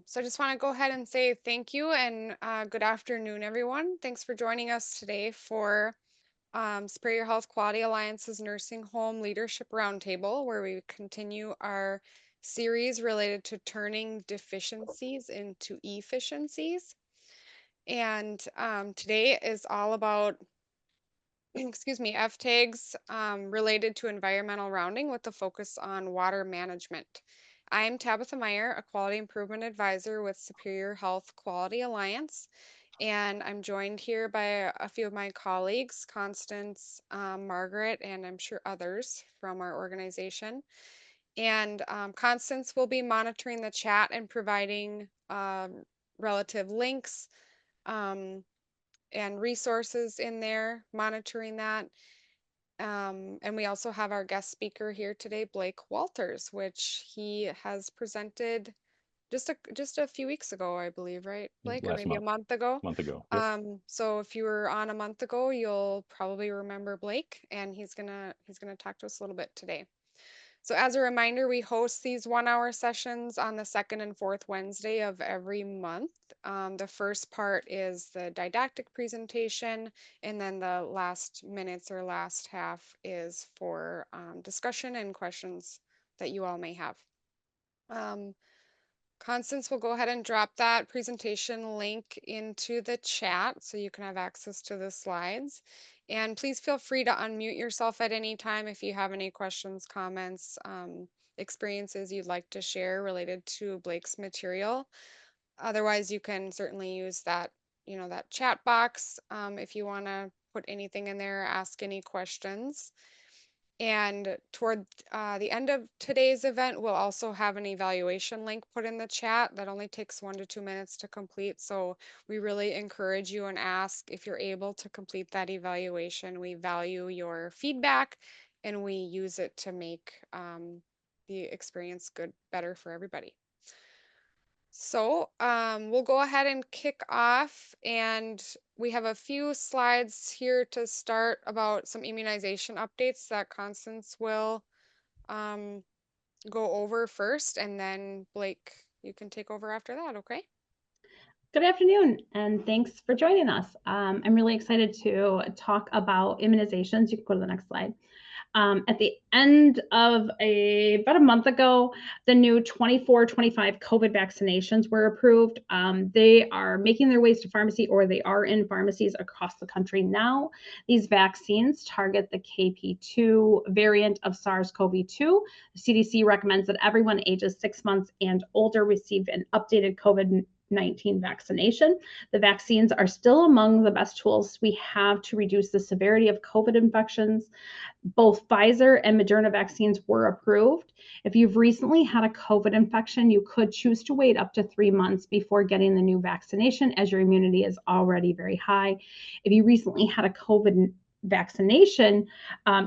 So I just want to go ahead and say thank you and good afternoon, everyone. Thanks for joining us today for Superior Health Quality Alliance's Nursing Home Leadership Roundtable, where we continue our series related to turning deficiencies into efficiencies. And today is all about, excuse me, FTAGs related to environmental rounding with the focus on water management. I'm Tabitha Meyer, a quality improvement advisor with Superior Health Quality Alliance, and I'm joined here by a few of my colleagues, Constance, Margaret, and I'm sure others from our organization. And Constance will be monitoring the chat and providing relative links um, and resources in there, monitoring that. And we also have our guest speaker here today, Blake Walters, which he has presented just a few weeks ago, I believe, right, Blake, or Last maybe a month, month ago. month ago. Yep. So if you were on a month ago, you'll probably remember Blake, and he's gonna talk to us a little bit today. So as a reminder, we host these 1 hour sessions on the second and fourth Wednesday of every month. The first part is the didactic presentation, and then the last minutes or last half is for discussion and questions that you all may have. Um, Constance will go ahead and drop that presentation link into the chat so you can have access to the slides. And please feel free to unmute yourself at any time if you have any questions, comments, experiences you'd like to share related to Blake's material. Otherwise, you can certainly use that chat box if you want to put anything in there, ask any questions. And toward the end of today's event, we'll also have an evaluation link put in the chat that only takes 1 to 2 minutes to complete. So we really encourage you and ask if you're able to complete that evaluation. We value your feedback and we use it to make the experience better for everybody. So we'll go ahead and kick off, and we have a few slides here to start about some immunization updates that Constance will um, go over first, and then Blake, you can take over after that, okay? Good afternoon, and thanks for joining us. I'm really excited to talk about immunizations. You can go to the next slide. At the end of about a month ago, the new 24-25 COVID vaccinations were approved. They are making their ways to pharmacy, or they are in pharmacies across the country now. These vaccines target the KP2 variant of SARS-CoV-2. The CDC recommends that everyone ages 6 months and older receive an updated COVID-19 vaccination. The vaccines are still among the best tools we have to reduce the severity of COVID infections. Both Pfizer and Moderna vaccines were approved. If you've recently had a COVID infection, you could choose to wait up to 3 months before getting the new vaccination, as your immunity is already very high. If you recently had a COVID vaccination,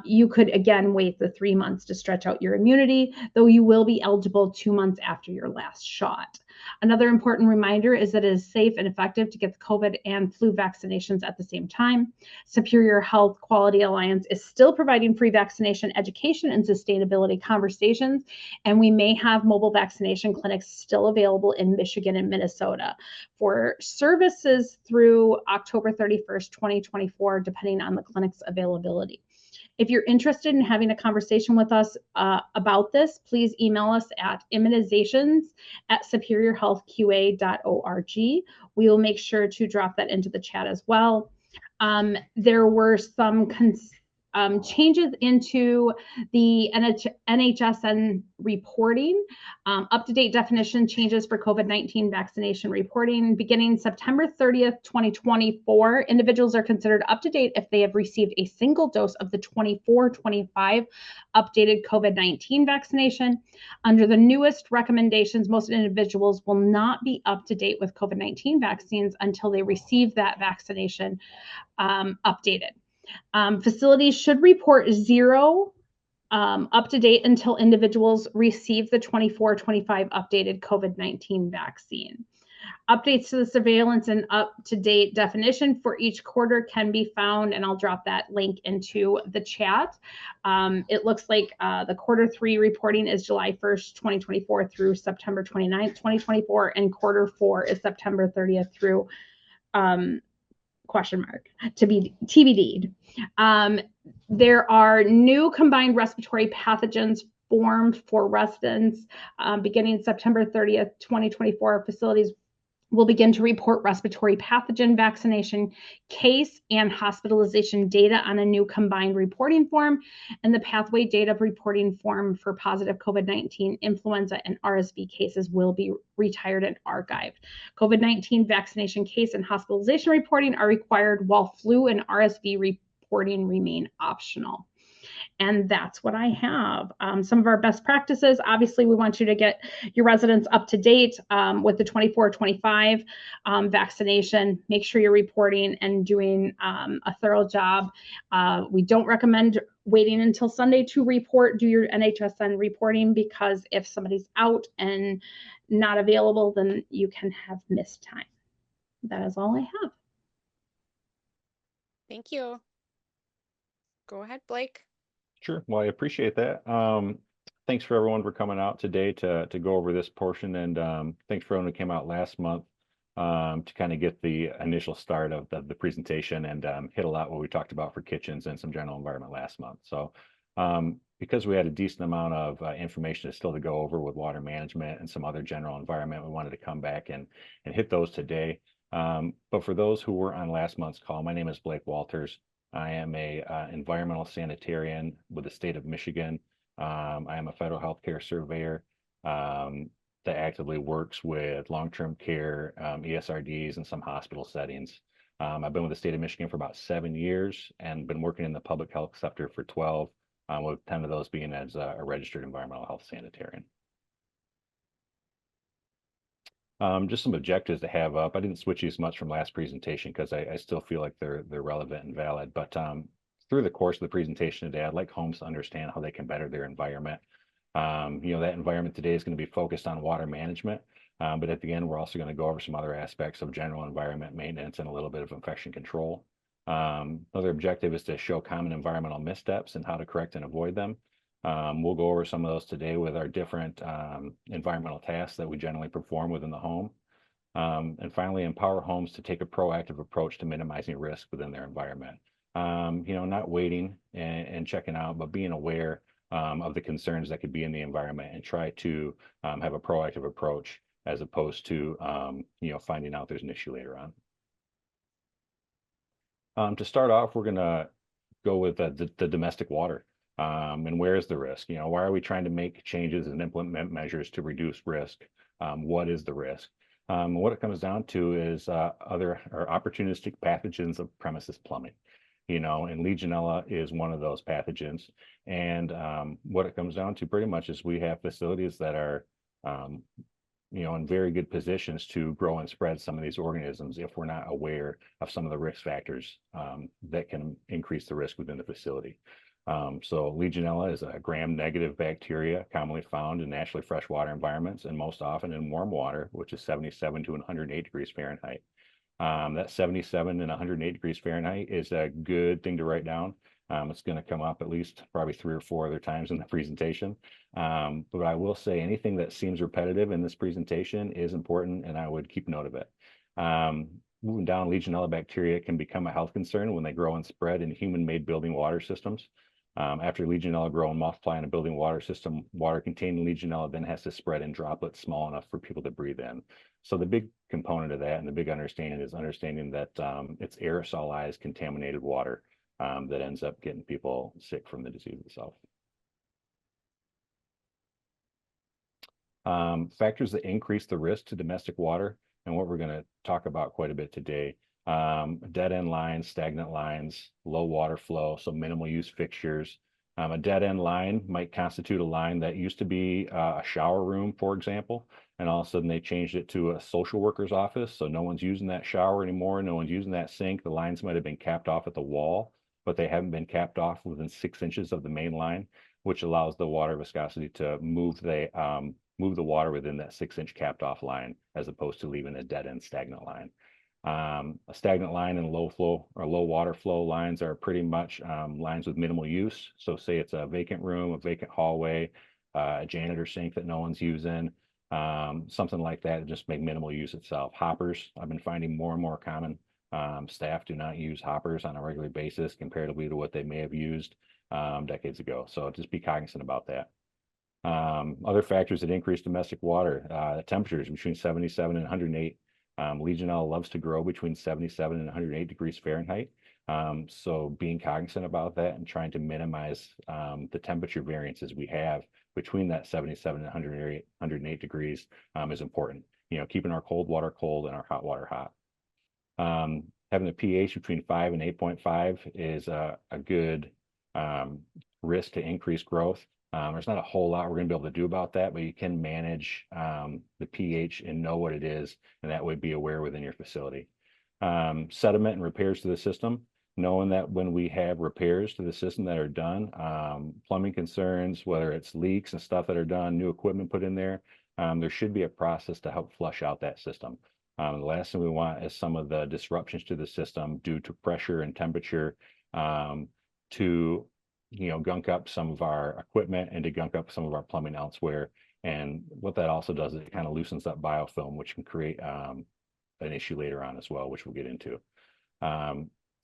you could again wait the 3 months to stretch out your immunity, though you will be eligible 2 months after your last shot. Another important reminder is that it is safe and effective to get the COVID and flu vaccinations at the same time. Superior Health Quality Alliance is still providing free vaccination education and sustainability conversations, and we may have mobile vaccination clinics still available in Michigan and Minnesota for services through October 31st, 2024, depending on the clinic's availability. If you're interested in having a conversation with us about this, please email us at immunizations@superiorhealthqa.org. We will make sure to drop that into the chat as well. There were some changes into the NHSN reporting, up-to-date definition changes for COVID-19 vaccination reporting. Beginning September 30th, 2024, individuals are considered up-to-date if they have received a single dose of the 24-25 updated COVID-19 vaccination. Under the newest recommendations, most individuals will not be up-to-date with COVID-19 vaccines until they receive that vaccination updated. Facilities should report 0 up to date until individuals receive the 24-25 updated COVID-19 vaccine. Updates to the surveillance and up-to-date definition for each quarter can be found, and I'll drop that link into the chat. It looks like the quarter 3 reporting is July 1st, 2024 through September 29th, 2024, and quarter 4 is September 30th through question mark to be TBD'd. There are new combined respiratory pathogens formed for residents beginning September 30th, 2024. Facilities will begin to report respiratory pathogen vaccination case and hospitalization data on a new combined reporting form, and the pathway data reporting form for positive COVID-19, influenza, and RSV cases will be retired and archived. COVID-19 vaccination case and hospitalization reporting are required, while flu and RSV reporting remain optional. And that's what I have. Some of our best practices, obviously, we want you to get your residents up to date with the 24-25 vaccination. Make sure you're reporting and doing a thorough job. We don't recommend waiting until Sunday to report. Do your NHSN reporting, because if somebody's out and not available, then you can have missed time. That is all I have. Thank you. Go ahead, Blake. Sure. Well, I appreciate that. Thanks for everyone for coming out today to go over this portion, and thanks for everyone who came out last month to kind of get the initial start of the presentation and hit a lot what we talked about for kitchens and some general environment last month. So because we had a decent amount of information still to go over with water management and some other general environment, we wanted to come back and hit those today. But for those who were on last month's call, my name is Blake Walters. I am a environmental sanitarian with the state of Michigan. I am a federal healthcare surveyor that actively works with long-term care, ESRDs, and some hospital settings. I've been with the state of Michigan for about 7 years and been working in the public health sector for 12, with 10 of those being as a registered environmental health sanitarian. Just some objectives to have up. I didn't switch these much from last presentation because I still feel like they're relevant and valid. But through the course of the presentation today, I'd like homes to understand how they can better their environment. That environment today is going to be focused on water management, but at the end, we're also going to go over some other aspects of general environment maintenance and a little bit of infection control. Another objective is to show common environmental missteps and how to correct and avoid them. We'll go over some of those today with our different environmental tasks that we generally perform within the home. And finally, empower homes to take a proactive approach to minimizing risk within their environment. Not waiting and checking out, but being aware of the concerns that could be in the environment and try to have a proactive approach as opposed to, finding out there's an issue later on. To start off, we're going to go with the domestic water. And where is the risk? Why are we trying to make changes and implement measures to reduce risk? What is the risk? What it comes down to is other or opportunistic pathogens of premises plumbing. And Legionella is one of those pathogens. And what it comes down to pretty much is we have facilities that are, in very good positions to grow and spread some of these organisms if we're not aware of some of the risk factors that can increase the risk within the facility. So Legionella is a gram-negative bacteria commonly found in naturally freshwater environments and most often in warm water, which is 77 to 108 degrees Fahrenheit. That 77 and 108 degrees Fahrenheit is a good thing to write down. It's going to come up at least probably 3 or 4 other times in the presentation. But I will say anything that seems repetitive in this presentation is important, and I would keep note of it. Moving down, Legionella bacteria can become a health concern when they grow and spread in human-made building water systems. After Legionella grow and multiply in a building water system, water containing Legionella then has to spread in droplets small enough for people to breathe in. So the big component of that and the big understanding is understanding that it's aerosolized contaminated water that ends up getting people sick from the disease itself. Factors that increase the risk to domestic water, and what we're going to talk about quite a bit today. Dead-end lines, stagnant lines, low water flow, so minimal use fixtures. A dead-end line might constitute a line that used to be a shower room, for example, and all of a sudden they changed it to a social worker's office, so no one's using that shower anymore, no one's using that sink. The lines might have been capped off at the wall, but they haven't been capped off within 6 inches of the main line, which allows the water viscosity to move the move the water within that 6-inch capped off line, as opposed to leaving a dead end stagnant line. A stagnant line and low flow or low water flow lines are pretty much lines with minimal use. So say it's a vacant room, a vacant hallway, a janitor sink that no one's using, something like that, just make minimal use itself. Hoppers, I've been finding more and more common. Staff do not use hoppers on a regular basis comparatively to what they may have used decades ago. So just be cognizant about that. Other factors that increase domestic water, temperatures between 77 and 108. Legionella loves to grow between 77 and 108 degrees Fahrenheit. So being cognizant about that and trying to minimize the temperature variances we have between that 77 and 108 degrees is important. Keeping our cold water cold and our hot water hot. Having a pH between 5 and 8.5 is a good risk to increase growth. There's not a whole lot we're going to be able to do about that, but you can manage the pH and know what it is, and that would be aware within your facility. Sediment and repairs to the system, knowing that when we have repairs to the system that are done, plumbing concerns, whether it's leaks and stuff that are done, new equipment put in there, there should be a process to help flush out that system. The last thing we want is some of the disruptions to the system due to pressure and temperature to gunk up some of our equipment and to gunk up some of our plumbing elsewhere. And what that also does is it kind of loosens up biofilm, which can create an issue later on as well, which we'll get into.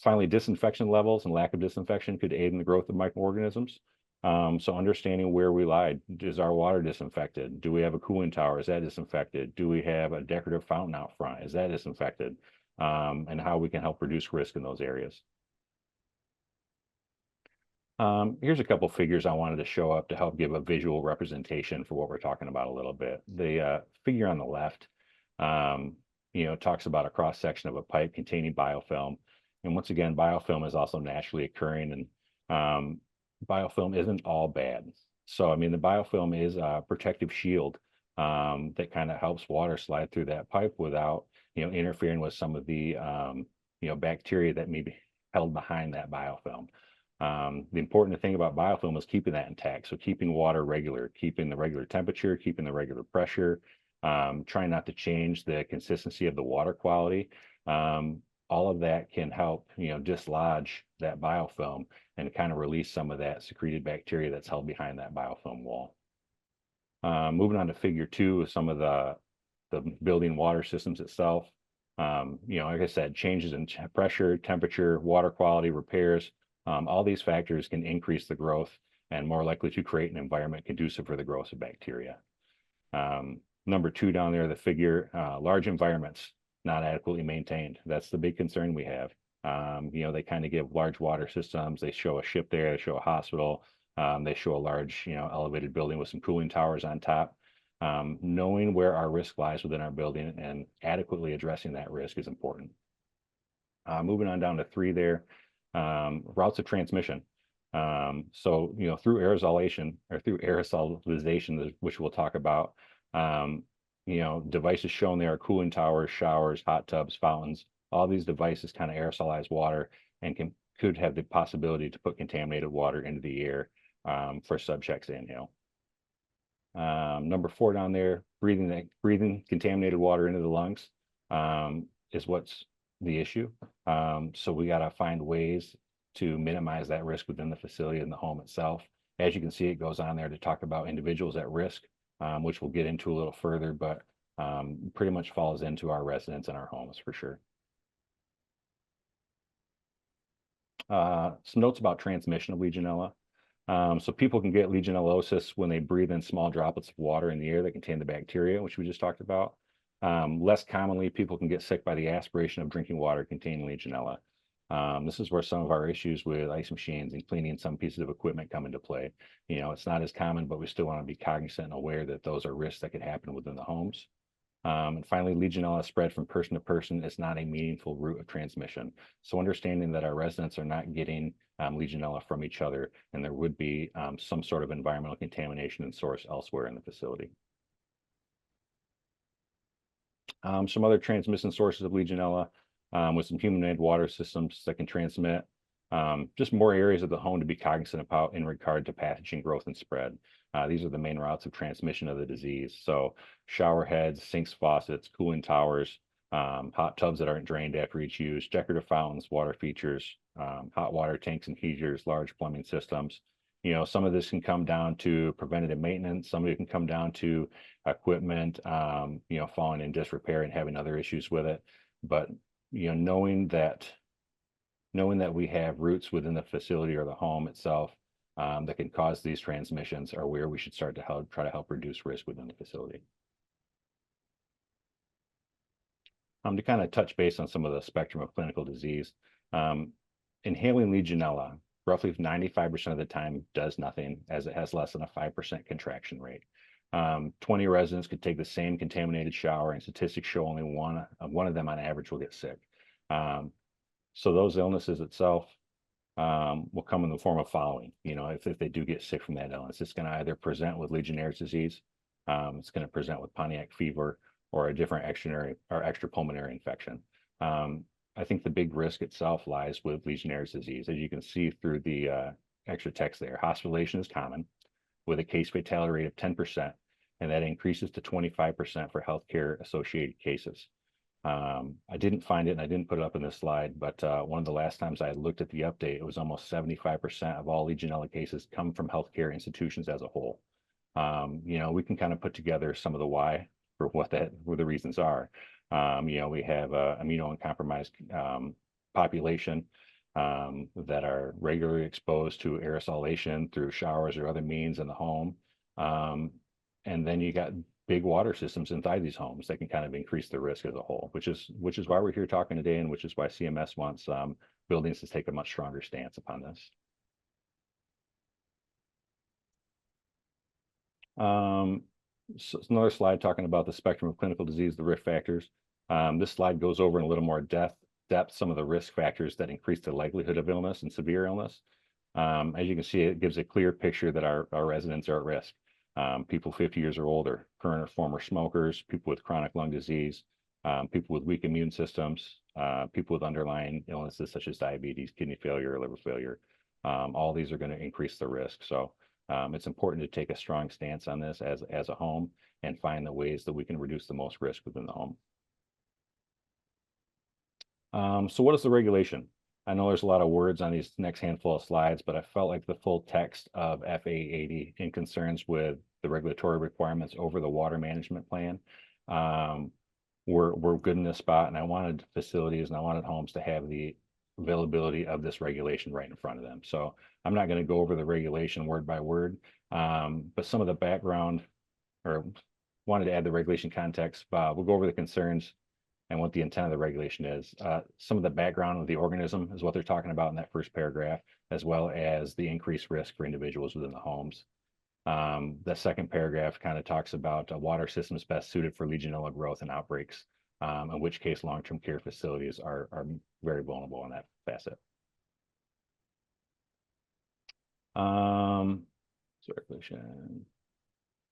Finally, disinfection levels and lack of disinfection could aid in the growth of microorganisms. So understanding where we lied, is our water disinfected? Do we have a cooling tower? Is that disinfected? Do we have a decorative fountain out front? Is that disinfected? And how we can help reduce risk in those areas. Here's a couple figures I wanted to show up to help give a visual representation for what we're talking about a little bit. The figure on the left, talks about a cross section of a pipe containing biofilm. And once again, biofilm is also naturally occurring, and biofilm isn't all bad. So, I mean, the biofilm is a protective shield that kind of helps water slide through that pipe without, interfering with some of the, bacteria that may be held behind that biofilm. The important thing about biofilm is keeping that intact. So keeping water regular, keeping the regular temperature, keeping the regular pressure, trying not to change the consistency of the water quality. All of that can help, dislodge that biofilm and kind of release some of that secreted bacteria that's held behind that biofilm wall. Moving on to figure 2 of some of the building water systems itself. Like I said, changes in pressure, temperature, water quality, repairs, all these factors can increase the growth and more likely to create an environment conducive for the growth of bacteria. Number 2 down there, the figure, large environments not adequately maintained. That's the big concern we have. They kind of give large water systems. They show a ship there, they show a hospital, they show a large, elevated building with some cooling towers on top. Knowing where our risk lies within our building and adequately addressing that risk is important. Moving on down to 3 there, routes of transmission. So, through aerosolization or through aerosolization, which we'll talk about, devices shown there are cooling towers, showers, hot tubs, fountains. All these devices kind of aerosolize water and could have the possibility to put contaminated water into the air for subjects to inhale. Number 4 down there, breathing contaminated water into the lungs is what's the issue. So we got to find ways to minimize that risk within the facility and the home itself. As you can see, it goes on there to talk about individuals at risk, which we'll get into a little further, but pretty much falls into our residents and our homes for sure. Some notes about transmission of Legionella. So people can get Legionellosis when they breathe in small droplets of water in the air that contain the bacteria, which we just talked about. Less commonly, people can get sick by the aspiration of drinking water containing Legionella. This is where some of our issues with ice machines and cleaning some pieces of equipment come into play. It's not as common, but we still want to be cognizant and aware that those are risks that could happen within the homes. And finally, Legionella spread from person to person is not a meaningful route of transmission. So understanding that our residents are not getting Legionella from each other, and there would be some sort of environmental contamination and source elsewhere in the facility. Some other transmission sources of Legionella with some human-made water systems that can transmit. Just more areas of the home to be cognizant about in regard to pathogen growth and spread. These are the main routes of transmission of the disease. So shower heads, sinks, faucets, cooling towers, hot tubs that aren't drained after each use, decorative fountains, water features, hot water tanks and heaters, large plumbing systems. Some of this can come down to preventative maintenance. Some of it can come down to equipment, falling in disrepair and having other issues with it. But, knowing that we have roots within the facility or the home itself that can cause these transmissions are where we should start to try to help reduce risk within the facility. To kind of touch base on some of the spectrum of clinical disease, inhaling Legionella roughly 95% of the time does nothing, as it has less than a 5% contraction rate. 20 residents could take the same contaminated shower, and statistics show only one of them on average will get sick. So those illnesses itself will come in the form of following. If they do get sick from that illness, it's going to either present with Legionnaire's disease, it's going to present with Pontiac fever, or a different extrapulmonary infection. I think the big risk itself lies with Legionnaire's disease. As you can see through the extra text there, hospitalization is common with a case fatality rate of 10%, and that increases to 25% for healthcare associated cases. I didn't find it, and I didn't put it up in this slide, but one of the last times I looked at the update, it was almost 75% of all Legionella cases come from healthcare institutions as a whole. We can kind of put together some of the why for what the reasons are. We have immunocompromised population that are regularly exposed to aerosolation through showers or other means in the home. And then you got big water systems inside these homes that can kind of increase the risk as a whole, which is why we're here talking today, and which is why CMS wants buildings to take a much stronger stance upon this. So it's another slide talking about the spectrum of clinical disease, the risk factors. This slide goes over in a little more depth some of the risk factors that increase the likelihood of illness and severe illness. As you can see, it gives a clear picture that our residents are at risk. People 50 years or older, current or former smokers, people with chronic lung disease, people with weak immune systems, people with underlying illnesses such as diabetes, kidney failure, or liver failure. All these are going to increase the risk. So it's important to take a strong stance on this as a home and find the ways that we can reduce the most risk within the home. So what is the regulation? I know there's a lot of words on these next handful of slides, but I felt like the full text of FA 80 in concerns with the regulatory requirements over the water management plan were good in this spot. And I wanted facilities and I wanted homes to have the availability of this regulation right in front of them. So I'm not going to go over the regulation word by word, but some of the background, or wanted to add the regulation context. We'll go over the concerns and what the intent of the regulation is. Some of the background of the organism is what they're talking about in that first paragraph, as well as the increased risk for individuals within the homes. The second paragraph kind of talks about water systems best suited for Legionella growth and outbreaks, in which case long-term care facilities are very vulnerable in that facet.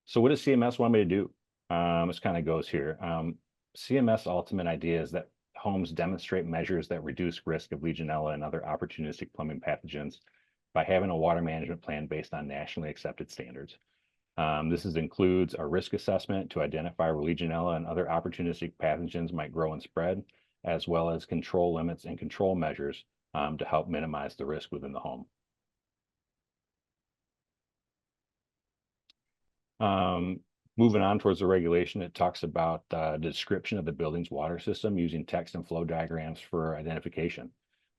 So what does CMS want me to do? This kind of goes here. CMS ultimate idea is that homes demonstrate measures that reduce risk of Legionella and other opportunistic plumbing pathogens by having a water management plan based on nationally accepted standards. This includes a risk assessment to identify where Legionella and other opportunistic pathogens might grow and spread, as well as control limits and control measures to help minimize the risk within the home. Moving on towards the regulation, it talks about the description of the building's water system using text and flow diagrams for identification.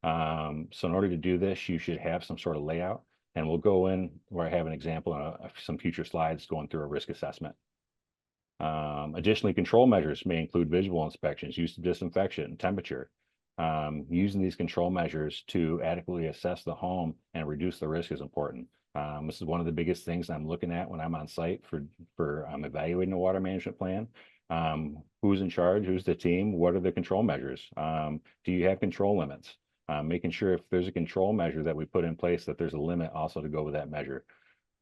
So in order to do this, you should have some sort of layout, and we'll go in where I have an example in some future slides going through a risk assessment. Additionally, control measures may include visual inspections, use of disinfection, temperature. Using these control measures to adequately assess the home and reduce the risk is important. This is one of the biggest things I'm looking at when I'm on site for evaluating a water management plan. Who's in charge? Who's the team? What are the control measures? Do you have control limits? Making sure if there's a control measure that we put in place, that there's a limit also to go with that measure.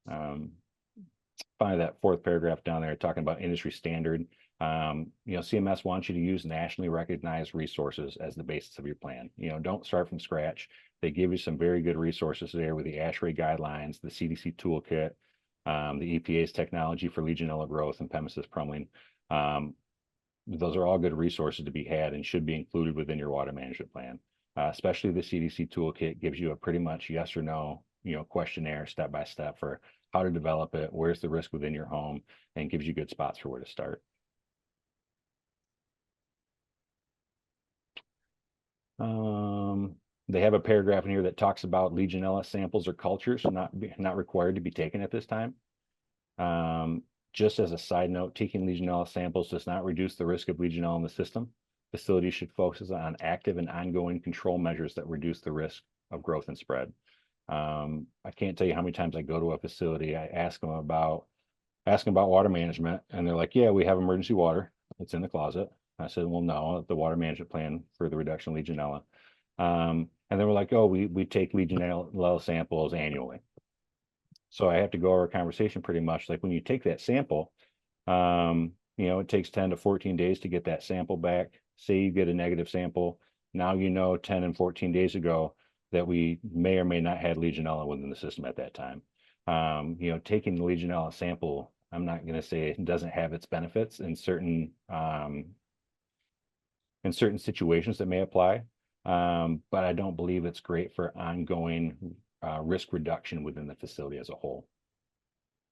Finally, that fourth paragraph down there talking about industry standard. CMS wants you to use nationally recognized resources as the basis of your plan. Don't start from scratch. They give you some very good resources there with the ASHRAE guidelines, the CDC toolkit, the EPA's technology for Legionella growth and Pemesis prumbling. Those are all good resources to be had and should be included within your water management plan. Especially the CDC toolkit gives you a pretty much yes or no, questionnaire step by step for how to develop it, where's the risk within your home, and gives you good spots for where to start. They have a paragraph in here that talks about Legionella samples or cultures not required to be taken at this time. Just as a side note, taking Legionella samples does not reduce the risk of Legionella in the system. Facilities should focus on active and ongoing control measures that reduce the risk of growth and spread. I can't tell you how many times I go to a facility, I ask them about water management, and they're like, yeah, we have emergency water. It's in the closet. I said, well, no, the water management plan for the reduction of Legionella. And they were like, oh, we take Legionella samples annually. So I have to go over a conversation pretty much like when you take that sample, it takes 10 to 14 days to get that sample back. Say you get a negative sample. Now 10 and 14 days ago that we may or may not have Legionella within the system at that time. Taking the Legionella sample, I'm not going to say it doesn't have its benefits in certain situations that may apply, but I don't believe it's great for ongoing risk reduction within the facility as a whole.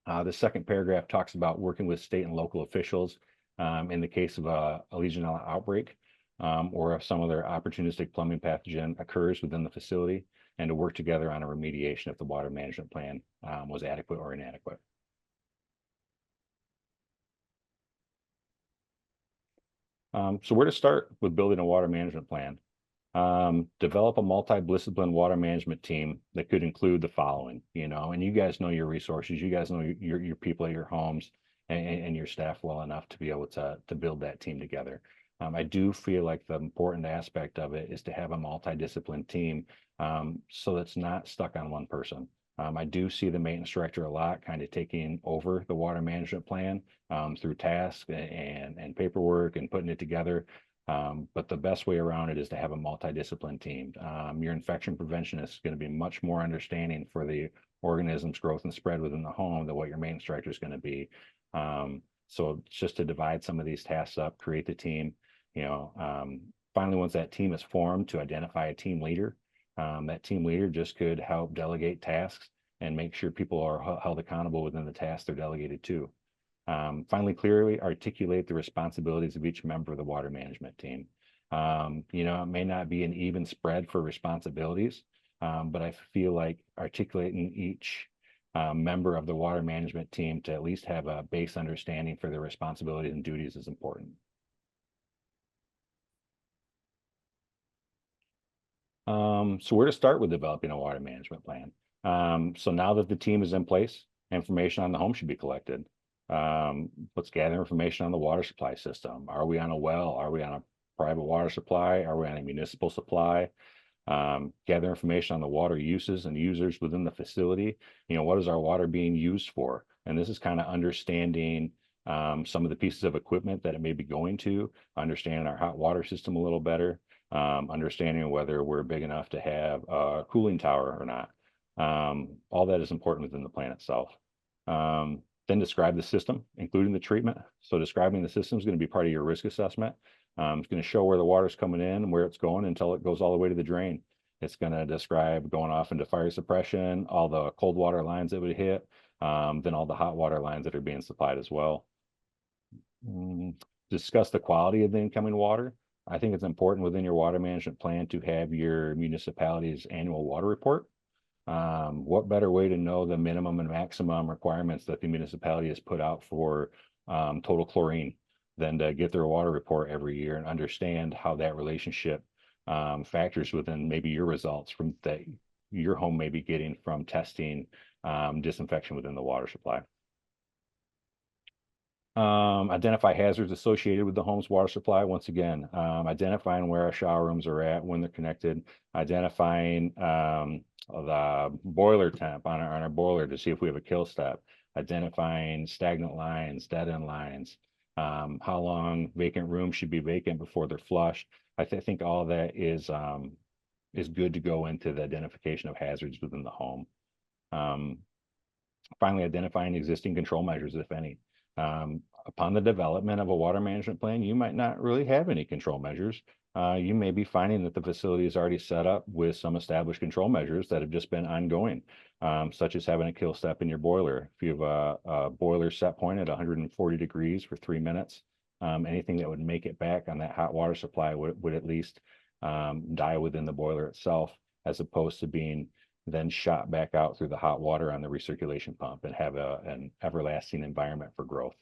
The second paragraph talks about working with state and local officials in the case of a Legionella outbreak or if some other opportunistic plumbing pathogen occurs within the facility, and to work together on a remediation if the water management plan was adequate or inadequate. So where to start with building a water management plan? Develop a multidisciplinary water management team that could include the following, and you guys know your resources, you guys know your people at your homes and your staff well enough to be able to build that team together. I do feel like the important aspect of it is to have a multidisciplinary team so that's not stuck on one person. I do see the maintenance director a lot kind of taking over the water management plan through tasks and paperwork and putting it together. But the best way around it is to have a multidisciplinary team. Your infection prevention is going to be much more understanding for the organism's growth and spread within the home than what your maintenance director is going to be. So just to divide some of these tasks up, create the team, finally, once that team is formed, to identify a team leader. That team leader just could help delegate tasks and make sure people are held accountable within the tasks they're delegated to. Finally, clearly articulate the responsibilities of each member of the water management team. It may not be an even spread for responsibilities, but I feel like articulating each member of the water management team to at least have a base understanding for their responsibilities and duties is important. So where to start with developing a water management plan? So now that the team is in place, information on the home should be collected. Let's gather information on the water supply system. Are we on a well? Are we on a private water supply? Are we on a municipal supply? Gather information on the water uses and users within the facility. What is our water being used for? And this is kind of understanding some of the pieces of equipment that it may be going to, understanding our hot water system a little better, understanding whether we're big enough to have a cooling tower or not. All that is important within the plan itself. Then describe the system, including the treatment. So describing the system is going to be part of your risk assessment. It's going to show where the water's coming in and where it's going until it goes all the way to the drain. It's going to describe going off into fire suppression, all the cold water lines that would hit, then all the hot water lines that are being supplied as well. Discuss the quality of the incoming water. I think it's important within your water management plan to have your municipality's annual water report. What better way to know the minimum and maximum requirements that the municipality has put out for total chlorine than to get their water report every year and understand how that relationship factors within maybe your results from that your home may be getting from testing disinfection within the water supply. Identify hazards associated with the home's water supply. Once again, identifying where our shower rooms are at when they're connected, identifying the boiler temp on our boiler to see if we have a kill step, identifying stagnant lines, dead end lines, how long vacant rooms should be vacant before they're flushed. I think all of that is good to go into the identification of hazards within the home. Finally, identifying existing control measures, if any. Upon the development of a water management plan, you might not really have any control measures. You may be finding that the facility is already set up with some established control measures that have just been ongoing, such as having a kill step in your boiler. If you have a boiler set point at 140 degrees for 3 minutes, anything that would make it back on that hot water supply would at least die within the boiler itself, as opposed to being then shot back out through the hot water on the recirculation pump and have an everlasting environment for growth.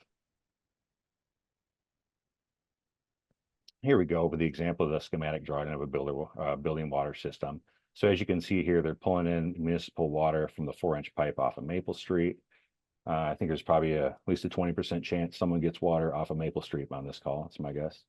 Here we go with the example of the schematic drawing of a building water system. So as you can see here, they're pulling in municipal water from the 4-inch pipe off of Maple Street. I think there's probably at least a 20% chance someone gets water off of Maple Street on this call. That's my guess.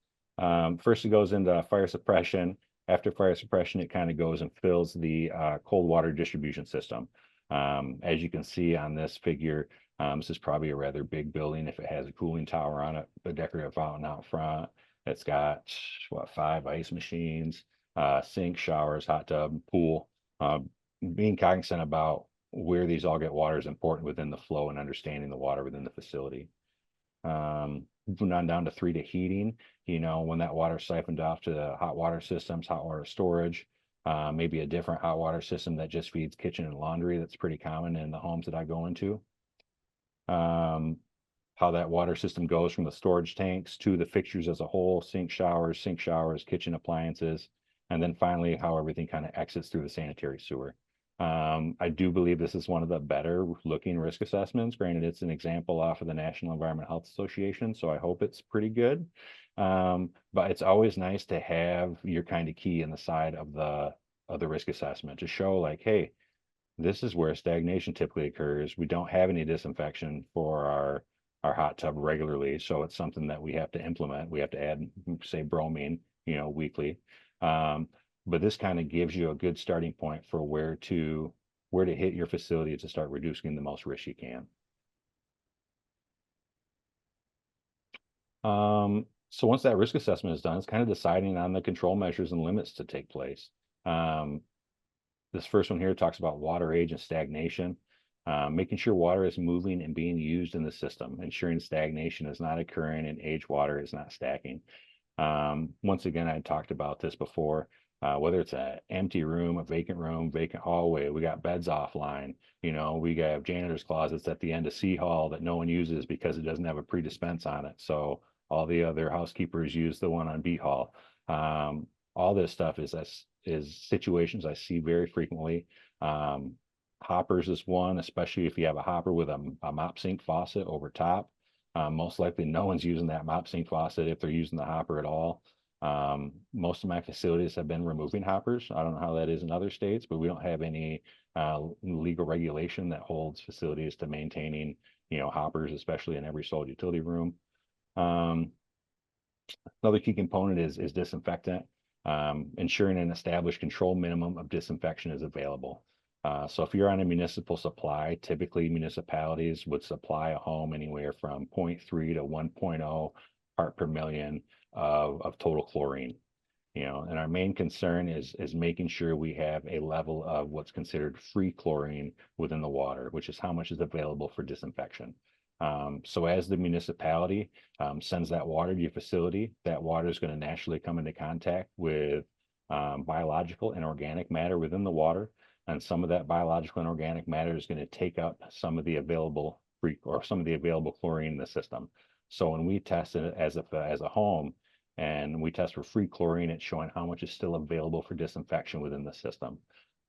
First, it goes into fire suppression. After fire suppression, it kind of goes and fills the cold water distribution system. As you can see on this figure, this is probably a rather big building if it has a cooling tower on it, a decorative fountain out front. It's got, what, 5 ice machines, sink, showers, hot tub, pool. Being cognizant about where these all get water is important within the flow and understanding the water within the facility. Moving on down to 3 to heating, when that water siphoned off to the hot water systems, hot water storage, maybe a different hot water system that just feeds kitchen and laundry. That's pretty common in the homes that I go into. How that water system goes from the storage tanks to the fixtures as a whole, sink showers, kitchen appliances, and then finally how everything kind of exits through the sanitary sewer. I do believe this is one of the better looking risk assessments. Granted, it's an example off of the National Environmental Health Association, so I hope it's pretty good. But it's always nice to have your kind of key in the side of the risk assessment to show like, hey, this is where stagnation typically occurs. We don't have any disinfection for our hot tub regularly, so it's something that we have to implement. We have to add, say, bromine, weekly. But this kind of gives you a good starting point for where to hit your facility to start reducing the most risk you can. So once that risk assessment is done, it's kind of deciding on the control measures and limits to take place. This first one here talks about water age and stagnation, making sure water is moving and being used in the system, ensuring stagnation is not occurring and aged water is not stacking. Once again, I talked about this before, whether it's an empty room, vacant hallway, we got beds offline, we got janitor's closets at the end of C Hall that no one uses because it doesn't have a pre-dispense on it. So all the other housekeepers use the one on B Hall. All this stuff is situations I see very frequently. Hoppers is one, especially if you have a hopper with a mop sink faucet over top. Most likely no one's using that mop sink faucet if they're using the hopper at all. Most of my facilities have been removing hoppers. I don't know how that is in other states, but we don't have any legal regulation that holds facilities to maintaining, hoppers, especially in every sold utility room. Another key component is disinfectant. Ensuring an established control minimum of disinfection is available. So if you're on a municipal supply, typically municipalities would supply a home anywhere from 0.3 to 1.0 part per million of total chlorine. And our main concern is making sure we have a level of what's considered free chlorine within the water, which is how much is available for disinfection. So as the municipality sends that water to your facility, that water is going to naturally come into contact with biological and organic matter within the water. And some of that biological and organic matter is going to take up some of the available chlorine in the system. So when we test it as a home and we test for free chlorine, it's showing how much is still available for disinfection within the system.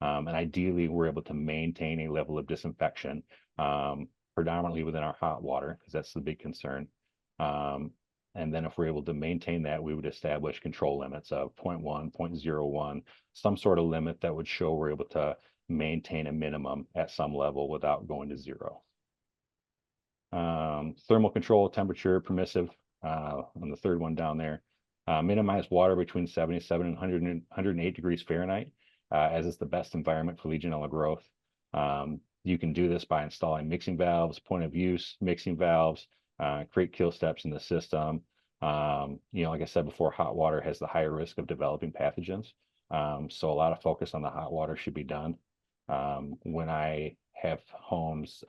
And ideally, we're able to maintain a level of disinfection predominantly within our hot water, because that's the big concern. And then if we're able to maintain that, we would establish control limits of 0.1, 0.01, some sort of limit that would show we're able to maintain a minimum at some level without going to zero. Thermal control, temperature, permissive, on the third one down there. Minimize water between 77 and 108 degrees Fahrenheit, as it's the best environment for Legionella growth. You can do this by installing mixing valves, point of use mixing valves, create kill steps in the system. Like I said before, hot water has the higher risk of developing pathogens. So a lot of focus on the hot water should be done. When I have homes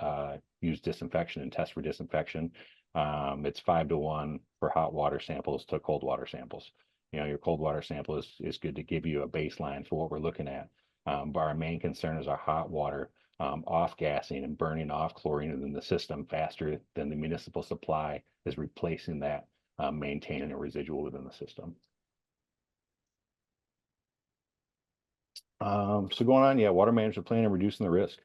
use disinfection and test for disinfection. It's 5-to-1 for hot water samples to cold water samples. Your cold water sample is good to give you a baseline for what we're looking at. But our main concern is our hot water off gassing and burning off chlorine in the system faster than the municipal supply is replacing that, maintaining a residual within the system. So going on, yeah, water management plan and reducing the risk.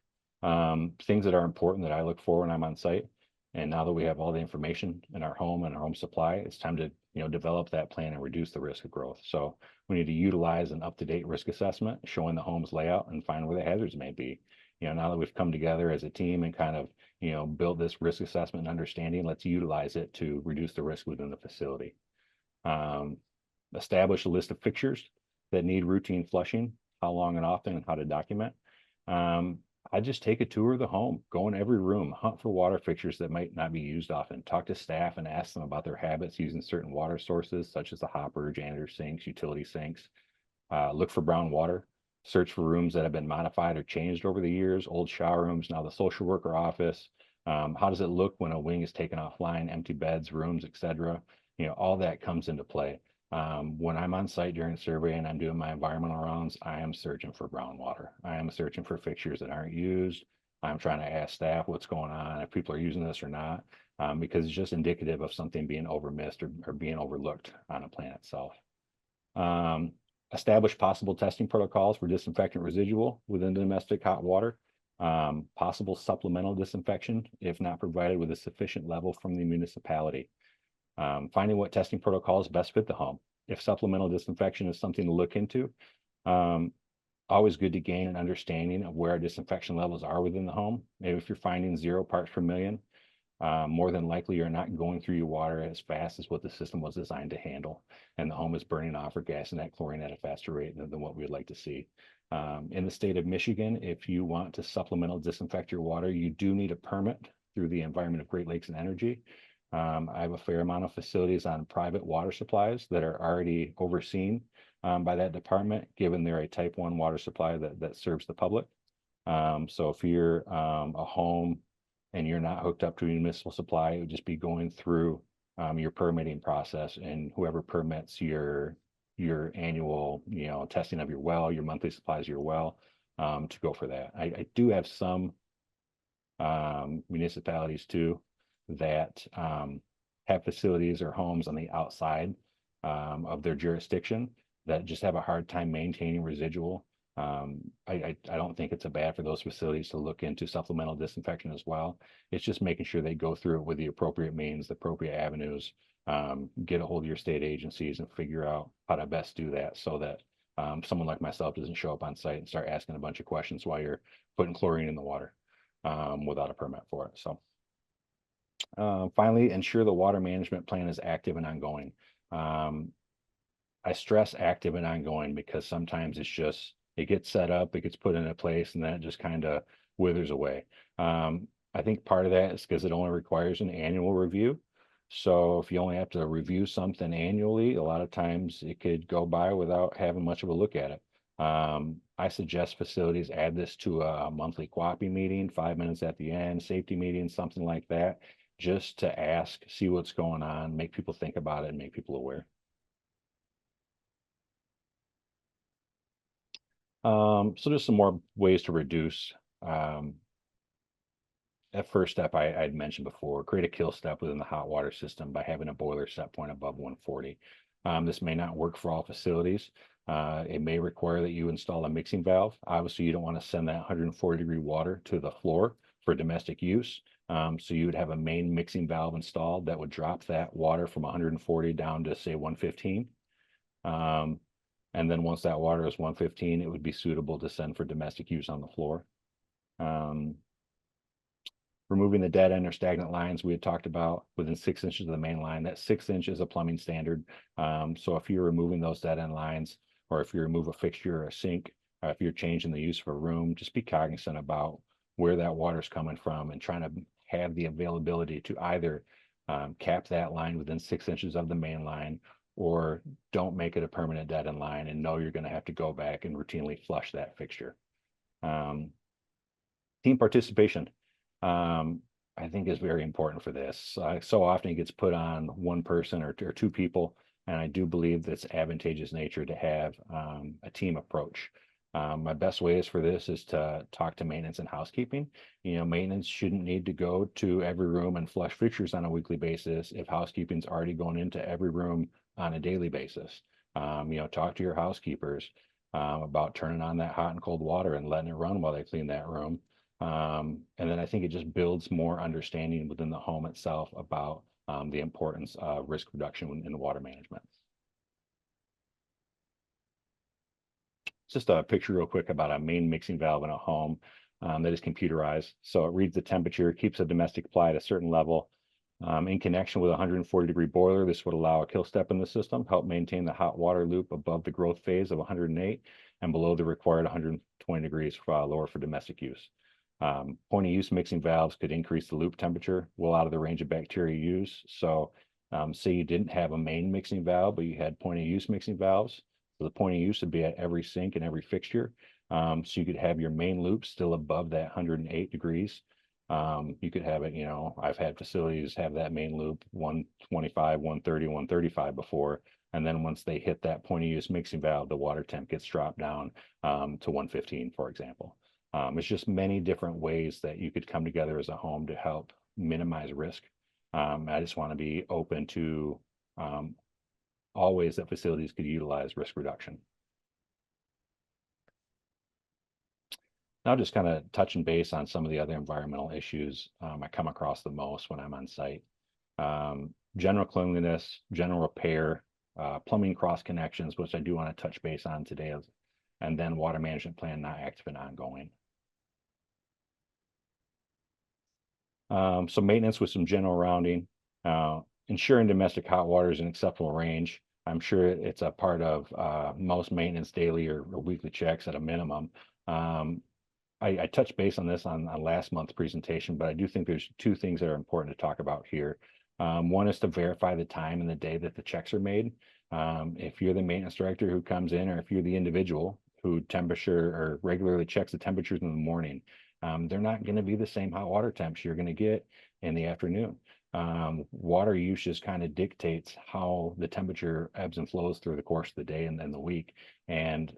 Things that are important that I look for when I'm on site. And now that we have all the information in our home and our home supply, it's time to develop that plan and reduce the risk of growth. So we need to utilize an up-to-date risk assessment, showing the home's layout and find where the hazards may be. Now that we've come together as a team and kind of build this risk assessment and understanding, let's utilize it to reduce the risk within the facility. Establish a list of fixtures that need routine flushing, how long and often, and how to document. I just take a tour of the home, go in every room, hunt for water fixtures that might not be used often, talk to staff and ask them about their habits using certain water sources, such as the hopper, janitor sinks, utility sinks. Look for brown water, search for rooms that have been modified or changed over the years, old shower rooms, now the social worker office. How does it look when a wing is taken offline, empty beds, rooms, etc. All that comes into play. When I'm on site during survey and I'm doing my environmental rounds, I am searching for brown water. I am searching for fixtures that aren't used. I'm trying to ask staff what's going on, if people are using this or not, because it's just indicative of something being overmissed or being overlooked on a plan itself. Establish possible testing protocols for disinfectant residual within domestic hot water. Possible supplemental disinfection if not provided with a sufficient level from the municipality. Finding what testing protocols best fit the home. If supplemental disinfection is something to look into, always good to gain an understanding of where our disinfection levels are within the home. Maybe if you're finding 0 parts per million, more than likely you're not going through your water as fast as what the system was designed to handle, and the home is burning off or gassing that chlorine at a faster rate than what we would like to see. In the state of Michigan, if you want to supplemental disinfect your water, you do need a permit through the Environment of Great Lakes and Energy. I have a fair amount of facilities on private water supplies that are already overseen by that department, given they're a type 1 water supply that serves the public. So if you're a home and you're not hooked up to a municipal supply, it would just be going through your permitting process, and whoever permits your annual testing of your well, your monthly supplies of your well, to go for that. I do have some municipalities too that have facilities or homes on the outside of their jurisdiction that just have a hard time maintaining residual. I don't think it's a bad for those facilities to look into supplemental disinfection as well. It's just making sure they go through it with the appropriate means, the appropriate avenues, get a hold of your state agencies and figure out how to best do that so that someone like myself doesn't show up on site and start asking a bunch of questions while you're putting chlorine in the water without a permit for it. So finally, ensure the water management plan is active and ongoing. I stress active and ongoing because sometimes it gets set up, it gets put into place, and then it just kind of withers away. I think part of that is because it only requires an annual review. So if you only have to review something annually, a lot of times it could go by without having much of a look at it. I suggest facilities add this to a monthly QAPI meeting, 5 minutes at the end, safety meeting, something like that, just to ask, see what's going on, make people think about it, and make people aware. So just some more ways to reduce. That first step I'd mentioned before, create a kill step within the hot water system by having a boiler set point above 140. This may not work for all facilities. It may require that you install a mixing valve. Obviously, you don't want to send that 140-degree water to the floor for domestic use. So you would have a main mixing valve installed that would drop that water from 140 down to say 115. And then once that water is 115, it would be suitable to send for domestic use on the floor. Removing the dead end or stagnant lines we had talked about within 6 inches of the main line. That 6 inch is a plumbing standard. So if you're removing those dead end lines, or if you remove a fixture or a sink, if you're changing the use of a room, just be cognizant about where that water is coming from and trying to have the availability to either cap that line within 6 inches of the main line, or don't make it a permanent dead end line and know you're going to have to go back and routinely flush that fixture. Team participation, I think, is very important for this. So often it gets put on one person or two people, and I do believe that's advantageous nature to have a team approach. My best ways for this is to talk to maintenance and housekeeping. Maintenance shouldn't need to go to every room and flush fixtures on a weekly basis if housekeeping's already going into every room on a daily basis. Talk to your housekeepers about turning on that hot and cold water and letting it run while they clean that room. And then I think it just builds more understanding within the home itself about the importance of risk reduction in water management. Just a picture real quick about a main mixing valve in a home that is computerized. So it reads the temperature, keeps a domestic supply at a certain level. In connection with a 140-degree boiler, this would allow a kill step in the system, help maintain the hot water loop above the growth phase of 108 and below the required 120 degrees lower for domestic use. Point of use mixing valves could increase the loop temperature well out of the range of bacteria use. So say you didn't have a main mixing valve, but you had point of use mixing valves. So the point of use would be at every sink and every fixture. So you could have your main loop still above that 108 degrees. You could have it, I've had facilities have that main loop 125, 130, 135 before. And then once they hit that point of use mixing valve, the water temp gets dropped down to 115, for example. It's just many different ways that you could come together as a home to help minimize risk. I just want to be open to all ways that facilities could utilize risk reduction. Now just kind of touching base on some of the other environmental issues I come across the most when I'm on site. General cleanliness, general repair, plumbing cross connections, which I do want to touch base on today, and then water management plan not active and ongoing. So maintenance with some general rounding, ensuring domestic hot water is in acceptable range. I'm sure it's a part of most maintenance daily or weekly checks at a minimum. I touched base on this on last month's presentation, but I do think there's two things that are important to talk about here. One is to verify the time and the day that the checks are made. If you're the maintenance director who comes in, or if you're the individual who temperature or regularly checks the temperatures in the morning, they're not going to be the same hot water temps you're going to get in the afternoon. Water use just kind of dictates how the temperature ebbs and flows through the course of the day and then the week. And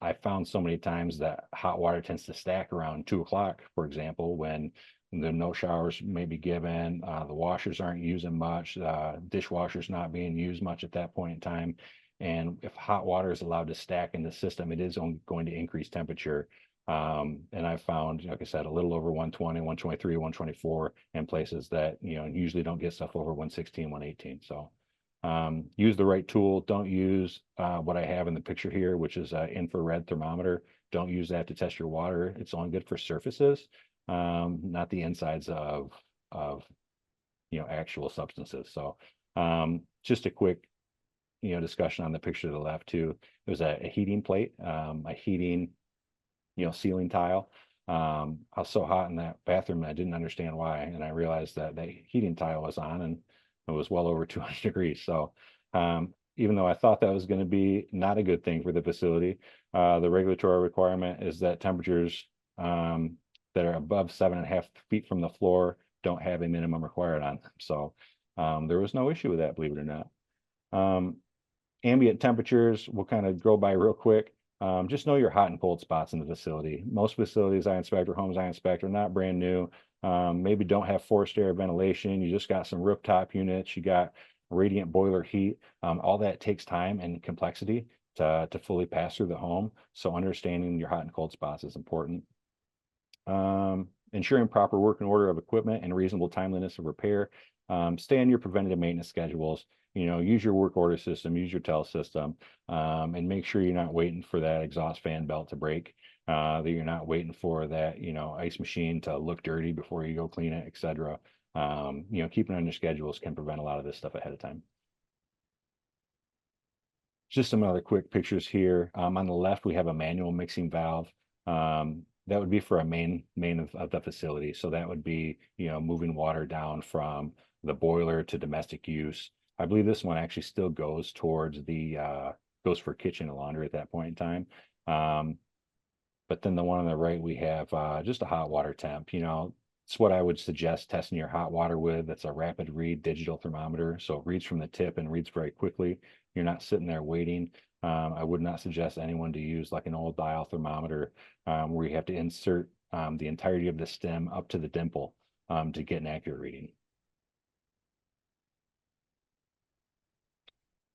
I found so many times that hot water tends to stack around 2 o'clock, for example, when the no showers may be given, the washers aren't using much, dishwashers not being used much at that point in time. And if hot water is allowed to stack in the system, it is going to increase temperature. And I found, like I said, a little over 120, 123, 124 in places that, usually don't get stuff over 116, 118. So use the right tool. Don't use what I have in the picture here, which is an infrared thermometer. Don't use that to test your water. It's only good for surfaces, not the insides of actual substances. So just a quick discussion on the picture to the left too. There's a heating plate, a heating ceiling tile. I was so hot in that bathroom and I didn't understand why, and I realized that the heating tile was on and it was well over 200 degrees. So even though I thought that was going to be not a good thing for the facility, the regulatory requirement is that temperatures that are above 7.5 feet from the floor don't have a minimum required on them. So there was no issue with that, believe it or not. Ambient temperatures, we'll kind of go by real quick. Just know your hot and cold spots in the facility. Most facilities I inspect or homes I inspect are not brand new. Maybe don't have forced air ventilation. You just got some rooftop units. You got radiant boiler heat. All that takes time and complexity to fully pass through the home. So understanding your hot and cold spots is important. Ensuring proper working order of equipment and reasonable timeliness of repair. Stay on your preventative maintenance schedules. Use your work order system, use your tel system, and make sure you're not waiting for that exhaust fan belt to break, that you're not waiting for that, ice machine to look dirty before you go clean it, etc. Keeping on your schedules can prevent a lot of this stuff ahead of time. Just some other quick pictures here. On the left, we have a manual mixing valve. That would be for a main of the facility. So that would be, moving water down from the boiler to domestic use. I believe this one actually still goes towards goes for kitchen and laundry at that point in time. But then the one on the right, we have just a hot water temp. It's what I would suggest testing your hot water with. That's a rapid read digital thermometer. So it reads from the tip and reads very quickly. You're not sitting there waiting. I would not suggest anyone to use like an old dial thermometer where you have to insert the entirety of the stem up to the dimple to get an accurate reading.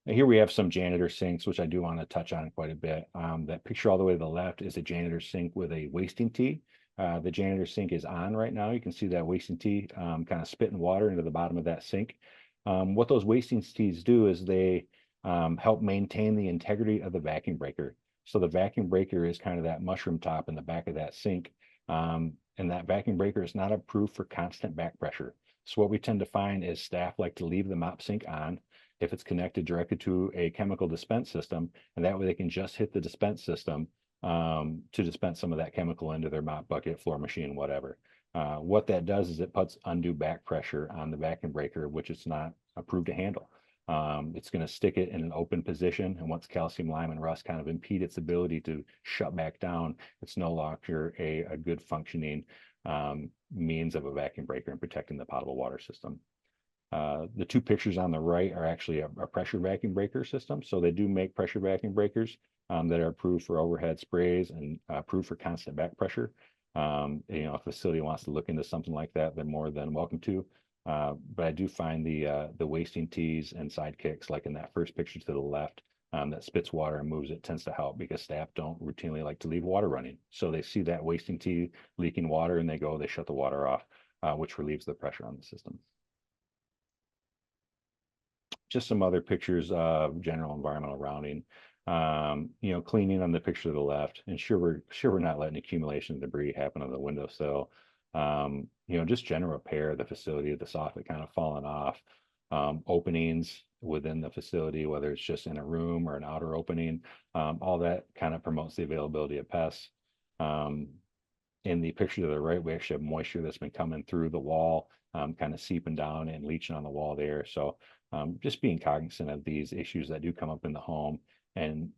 And here we have some janitor sinks, which I do want to touch on quite a bit. That picture all the way to the left is a janitor sink with a wasting tee. The janitor sink is on right now. You can see that wasting tee kind of spitting water into the bottom of that sink. What those wasting tees do is they help maintain the integrity of the vacuum breaker. So the vacuum breaker is kind of that mushroom top in the back of that sink. And that vacuum breaker is not approved for constant back pressure. So what we tend to find is staff like to leave the mop sink on if it's connected directly to a chemical dispense system, and that way they can just hit the dispense system to dispense some of that chemical into their mop bucket, floor machine, whatever. What that does is it puts undue back pressure on the vacuum breaker, which it's not approved to handle. It's going to stick it in an open position, and once calcium, lime, and rust kind of impede its ability to shut back down, it's no longer a good functioning means of a vacuum breaker and protecting the potable water system. The two pictures on the right are actually a pressure vacuum breaker system. So they do make pressure vacuum breakers that are approved for overhead sprays and approved for constant back pressure. If a facility wants to look into something like that, they're more than welcome to. But I do find the wasting tees and sidekicks, like in that first picture to the left, that spits water and moves it, tends to help because staff don't routinely like to leave water running. So they see that wasting tee leaking water and they shut the water off, which relieves the pressure on the system. Just some other pictures of general environmental rounding. Cleaning on the picture to the left, and sure we're not letting accumulation of debris happen on the windowsill. Just general repair of the facility, the soffit kind of falling off, openings within the facility, whether it's just in a room or an outer opening, all that kind of promotes the availability of pests. In the picture to the right, we actually have moisture that's been coming through the wall, kind of seeping down and leaching on the wall there. So just being cognizant of these issues that do come up in the home. And,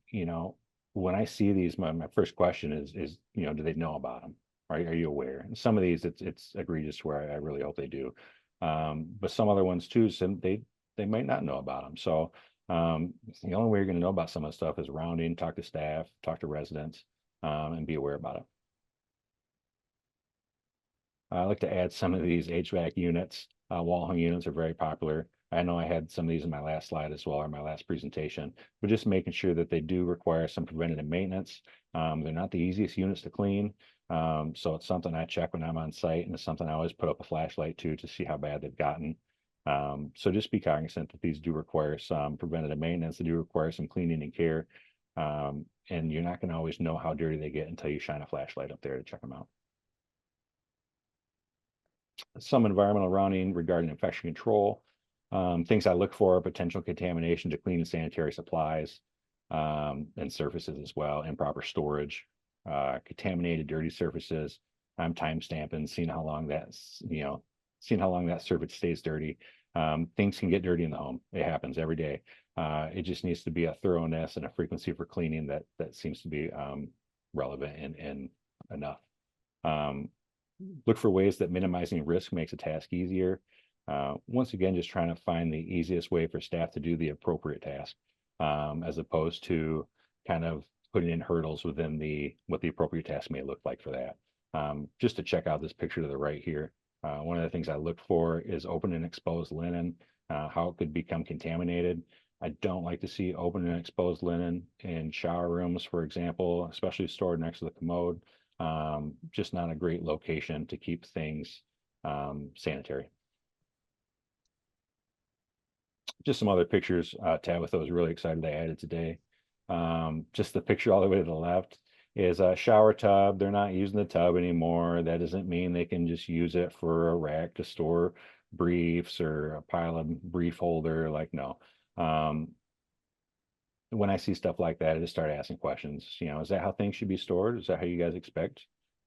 when I see these, my first question is, do they know about them? Are you aware? And some of these, it's egregious where I really hope they do. But some other ones too, they might not know about them. So the only way you're going to know about some of the stuff is rounding, talk to staff, talk to residents, and be aware about it. I like to add some of these HVAC units. Wall hung units are very popular. I know I had some of these in my last slide as well, or my last presentation, but just making sure that they do require some preventative maintenance. They're not the easiest units to clean. So it's something I check when I'm on site, and it's something I always put up a flashlight to see how bad they've gotten. So just be cognizant that these do require some preventative maintenance. They do require some cleaning and care. And you're not going to always know how dirty they get until you shine a flashlight up there to check them out. Some environmental rounding regarding infection control. Things I look for are potential contamination to clean and sanitary supplies and surfaces as well, improper storage, contaminated dirty surfaces. I'm time stamping, seeing how long that surface stays dirty. Things can get dirty in the home. It happens every day. It just needs to be a thoroughness and a frequency for cleaning that seems to be relevant and enough. Look for ways that minimizing risk makes a task easier. Once again, just trying to find the easiest way for staff to do the appropriate task, as opposed to kind of putting in hurdles within what the appropriate task may look like for that. Just to check out this picture to the right here, one of the things I look for is open and exposed linen, how it could become contaminated. I don't like to see open and exposed linen in shower rooms, for example, especially stored next to the commode. Just not a great location to keep things sanitary. Just some other pictures Tabitha was really excited I added today. Just the picture all the way to the left is a shower tub. They're not using the tub anymore. That doesn't mean they can just use it for a rack to store briefs or a pile of brief holder. Like, no. When I see stuff like that, I just start asking questions. Is that how things should be stored? Is that how you guys expect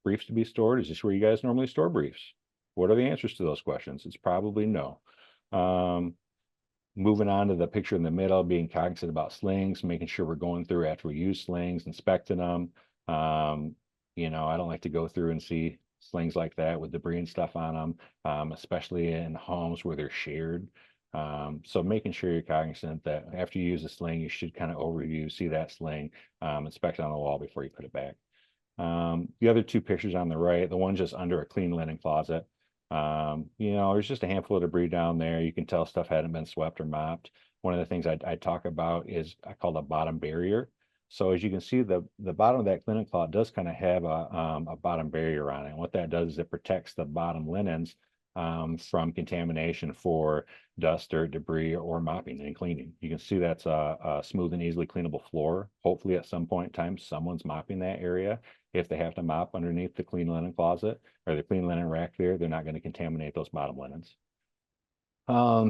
briefs to be stored? Is this where you guys normally store briefs? What are the answers to those questions? It's probably no. Moving on to the picture in the middle, being cognizant about slings, making sure we're going through after we use slings, inspecting them. You know, I don't like to go through and see slings like that with debris and stuff on them, especially in homes where they're shared. So making sure you're cognizant that after you use a sling, you should kind of overview, see that sling, inspect it on the wall before you put it back. The other two pictures on the right, the one just under a clean linen closet. You know, there's just a handful of debris down there. You can tell stuff hadn't been swept or mopped. One of the things I talk about is I call the bottom barrier. So as you can see, the bottom of that linen cloth does kind of have a bottom barrier on it. And what that does is it protects the bottom linens from contamination for dust or debris or mopping and cleaning. You can see that's a smooth and easily cleanable floor. Hopefully at some point in time, someone's mopping that area. If they have to mop underneath the clean linen closet or the clean linen rack there, they're not going to contaminate those bottom linens.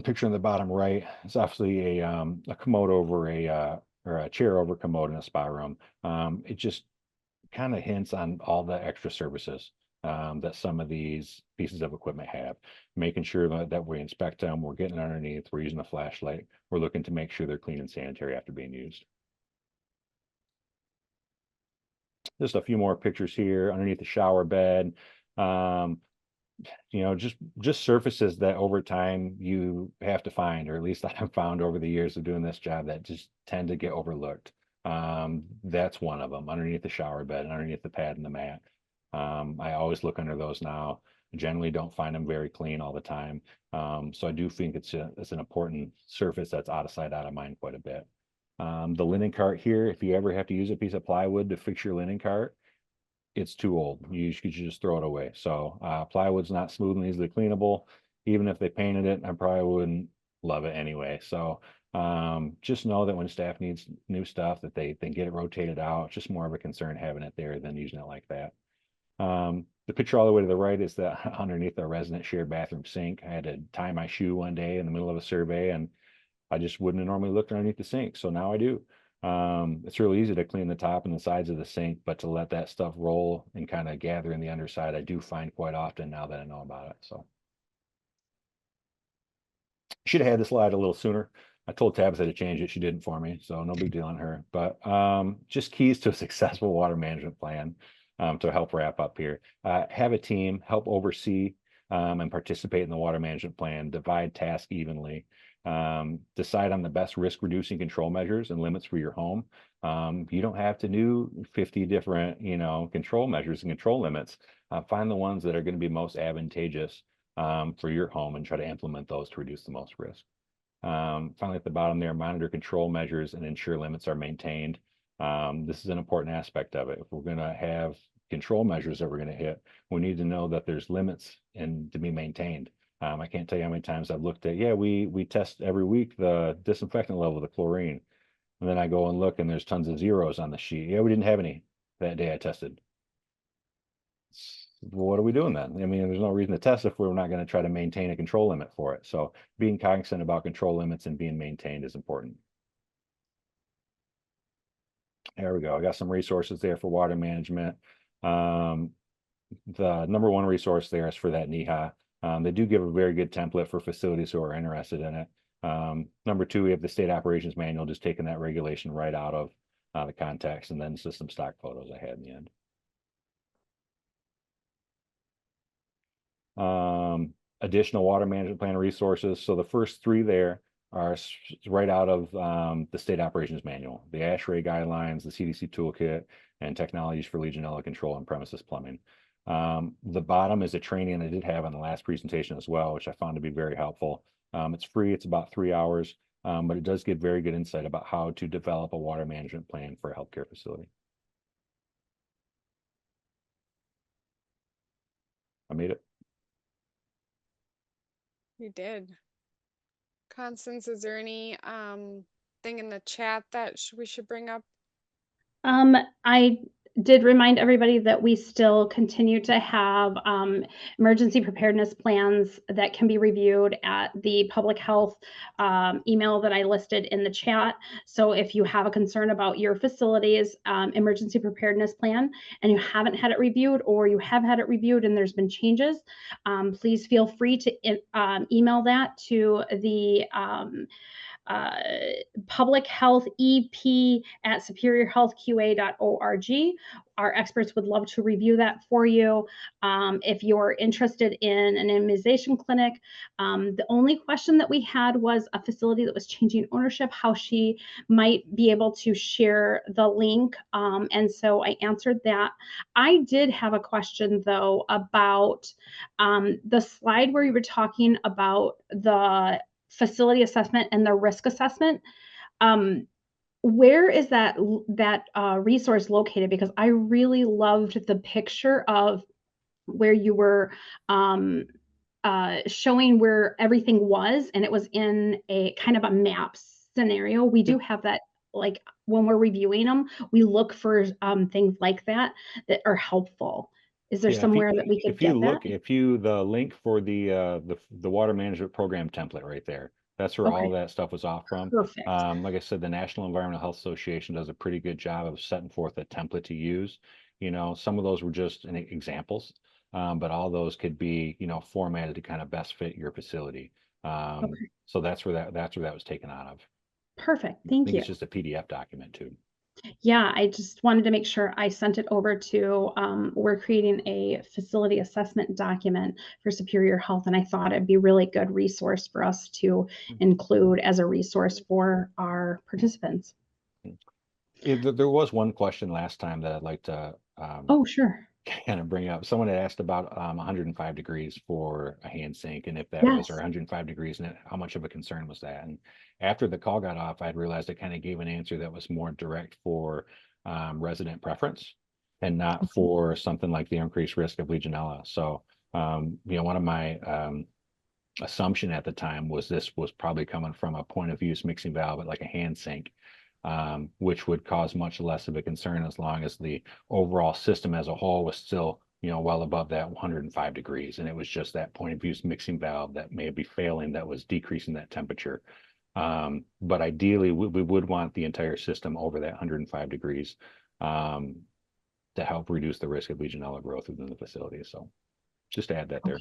Picture in the bottom right, it's obviously a commode over or a chair over commode in a spa room. It just kind of hints on all the extra services that some of these pieces of equipment have. Making sure that we inspect them, we're getting underneath, we're using a flashlight, we're looking to make sure they're clean and sanitary after being used. Just a few more pictures here underneath the shower bed. Um, you know, just surfaces that over time you have to find, or at least that I've found over the years of doing this job that just tend to get overlooked. That's one of them underneath the shower bed and underneath the pad and the mat. I always look under those now. Generally don't find them very clean all the time. So I do think it's an important surface that's out of sight, out of mind quite a bit. The linen cart here, if you ever have to use a piece of plywood to fix your linen cart, it's too old. You should just throw it away. So plywood's not smooth and easily cleanable. Even if they painted it, I probably wouldn't love it anyway. So just know that when staff needs new stuff, that they get it rotated out. It's just more of a concern having it there than using it like that. The picture all the way to the right is the underneath the resident shared bathroom sink. I had to tie my shoe one day in the middle of a survey, and I just wouldn't have normally looked underneath the sink. So now I do. It's really easy to clean the top and the sides of the sink, but to let that stuff roll and kind of gather in the underside, I do find quite often now that I know about it. So should have had this slide a little sooner. I told Tabitha to change it. She didn't for me, so no big deal on her. But just keys to a successful water management plan to help wrap up here. Have a team, help oversee and participate in the water management plan, divide tasks evenly, decide on the best risk reducing control measures and limits for your home. You don't have to do 50 different, control measures and control limits. Find the ones that are going to be most advantageous for your home and try to implement those to reduce the most risk. Finally, at the bottom there, monitor control measures and ensure limits are maintained. This is an important aspect of it. If we're going to have control measures that we're going to hit, we need to know that there's limits and to be maintained. I can't tell you how many times I've looked at, we test every week the disinfectant level of the chlorine. And then I go and look and there's tons of zeros on the sheet. Yeah, we didn't have any that day I tested. What are we doing then? I mean, there's no reason to test if we're not going to try to maintain a control limit for it. So being cognizant about control limits and being maintained is important. There we go. I got some resources there for water management. The number one resource there is for that NEHA. They do give a very good template for facilities who are interested in it. Number two, we have the state operations manual, just taking that regulation right out of the context, and then system stock photos I had in the end. Additional water management plan resources. So the first three there are right out of the state operations manual, the ASHRAE guidelines, the CDC toolkit, and technologies for Legionella control and premises plumbing. The bottom is a training I did have on the last presentation as well, which I found to be very helpful. It's free, it's about 3 hours, but it does give very good insight about how to develop a water management plan for a healthcare facility. I made it. You did. Constance, is there any thing in the chat that we should bring up? I did remind everybody that we still continue to have emergency preparedness plans that can be reviewed at the public health email that I listed in the chat. So if you have a concern about your facility's emergency preparedness plan and you haven't had it reviewed, or you have had it reviewed and there's been changes, please feel free to email that to the uh, public health EP at superiorhealthqa.org. Our experts would love to review that for you. If you're interested in an immunization clinic, the only question that we had was a facility that was changing ownership, how she might be able to share the link. And so I answered that. I did have a question though about the slide where you were talking about the facility assessment and the risk assessment. Um, where is that resource located? Because I really loved the picture of where you were um, showing where everything was, and it was in a kind of a map scenario. We do Yep. have that, like when we're reviewing them, we look for things like that that are helpful. Is there Yeah, if you somewhere that we could if you get that? look, if you the link for the water management program template right there, that's where all Okay, that stuff was off from. perfect. Like I said, the National Environmental Health Association does a pretty good job of setting forth a template to use. Some of those were just examples, but all those could be, formatted to kind of best fit your facility. Okay, So that's where that was taken out of. perfect. I Thank think you. it's just a PDF document too. Yeah, I just wanted to make sure I sent it over to, we're creating a facility assessment document for Superior Health, and I thought it'd be a really good resource for us to include as a resource for our participants. There was one question last time that I'd like to Oh, sure. kind of bring up. Someone had asked about 105 degrees for a hand sink, and if that was, or Yes. 105 degrees, and how much of a concern was that? And after the call got off, I'd realized I kind of gave an answer that was more direct for resident preference and not Okay. for something like the increased risk of Legionella. So, one of my assumption at the time was this was probably coming from a point of use mixing valve, like a hand sink, which would cause much less of a concern as long as the overall system as a whole was still, well above that 105 degrees. And it was just that point of use mixing valve that may be failing that was decreasing that temperature. But ideally, we would want the entire system over that 105 degrees um, to help reduce the risk of Legionella growth within the facility. So just add that there.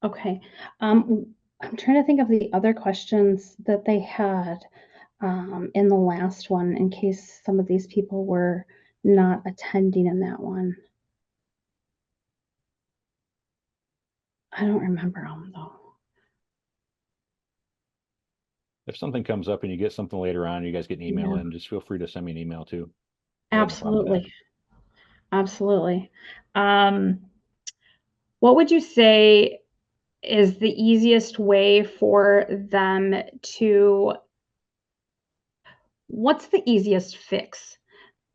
Okay. I'm trying to think of the other questions that they had in the last one in case some of these people were not attending in that one. I don't remember them though. If something comes up and you get something later on, you guys get an email Yeah, in, just feel free to send me an email too. I got no problem with that. absolutely. Absolutely. Um, what would you say is the easiest way for them to, what's the easiest fix?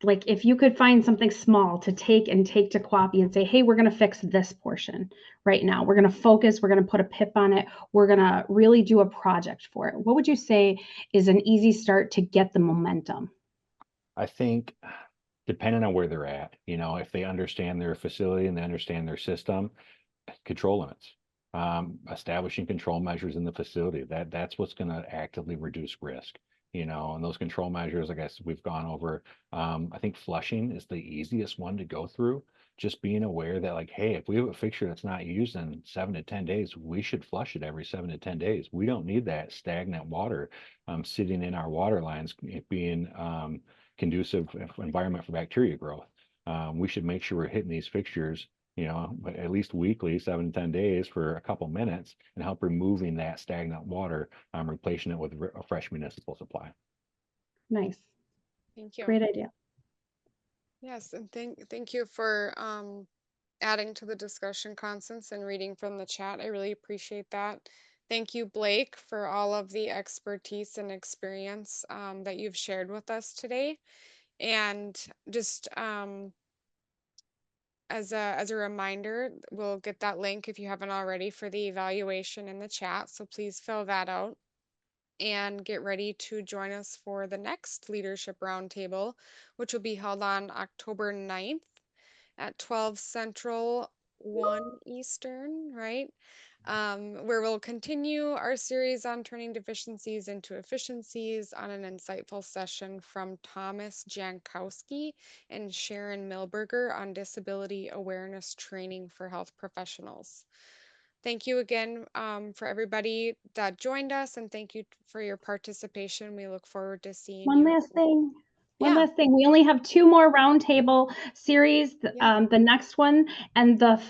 Like if you could find something small to take to Quappy and say, hey, we're going to fix this portion right now. We're going to focus. We're going to put a PIP on it. We're going to really do a project for it. What would you say is an easy start to get the momentum? I think depending on where they're at, if they understand their facility and they understand their system, control limits, establishing control measures in the facility, that's what's going to actively reduce risk. And those control measures, I guess we've gone over. I think flushing is the easiest one to go through. Just being aware that, like, hey, if we have a fixture that's not used in 7 to 10 days, we should flush it every 7 to 10 days. We don't need that stagnant water sitting in our water lines, it being conducive environment for bacteria growth. We should make sure we're hitting these fixtures, at least weekly, 7 to 10 days for a couple minutes and help removing that stagnant water, replacing it with a fresh municipal supply. Nice. Thank you. Great idea. Yes, and thank you for adding to the discussion, Constance, and reading from the chat. I really appreciate that. Thank you, Blake, for all of the expertise and experience that you've shared with us today. And just as a reminder, we'll get that link if you haven't already for the evaluation in the chat. So please fill that out and get ready to join us for the next leadership roundtable, which will be held on October 9th at 12 Central, 1 Eastern, right? Where we'll continue our series on turning deficiencies into efficiencies on an insightful session from Thomas Jankowski and Sharon Milberger on disability awareness training for health professionals. Thank you again for everybody that joined us, and thank you for your participation. We look forward to seeing One you. last thing. One Yeah, last thing. We only have 2 more roundtable series. yeah. The next one and the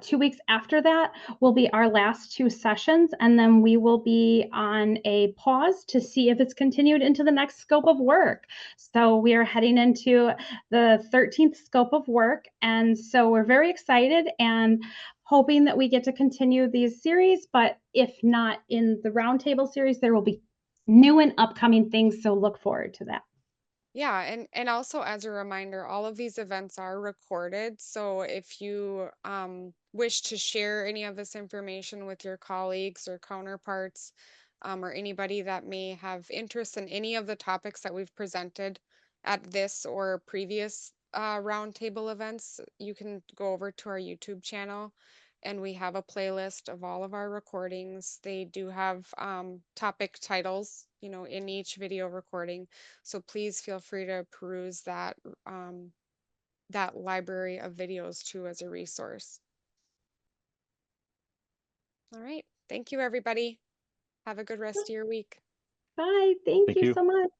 2 weeks after that will be our last 2 sessions, and then we will be on a pause to see if it's continued into the next scope of work. So we are heading into the 13th scope of work, and so we're very excited and hoping that we get to continue these series, but if not in the roundtable series, there will be new and upcoming things, so look forward to that. Yeah, and also as a reminder, all of these events are recorded. So if you wish to share any of this information with your colleagues or counterparts, or anybody that may have interest in any of the topics that we've presented at this or previous roundtable events, you can go over to our YouTube channel, and we have a playlist of all of our recordings. They do have topic titles, in each video recording. So please feel free to peruse that library of videos too as a resource. All right. Thank you, everybody. Have a good rest of your week. Bye. Thank Thank you you. so much.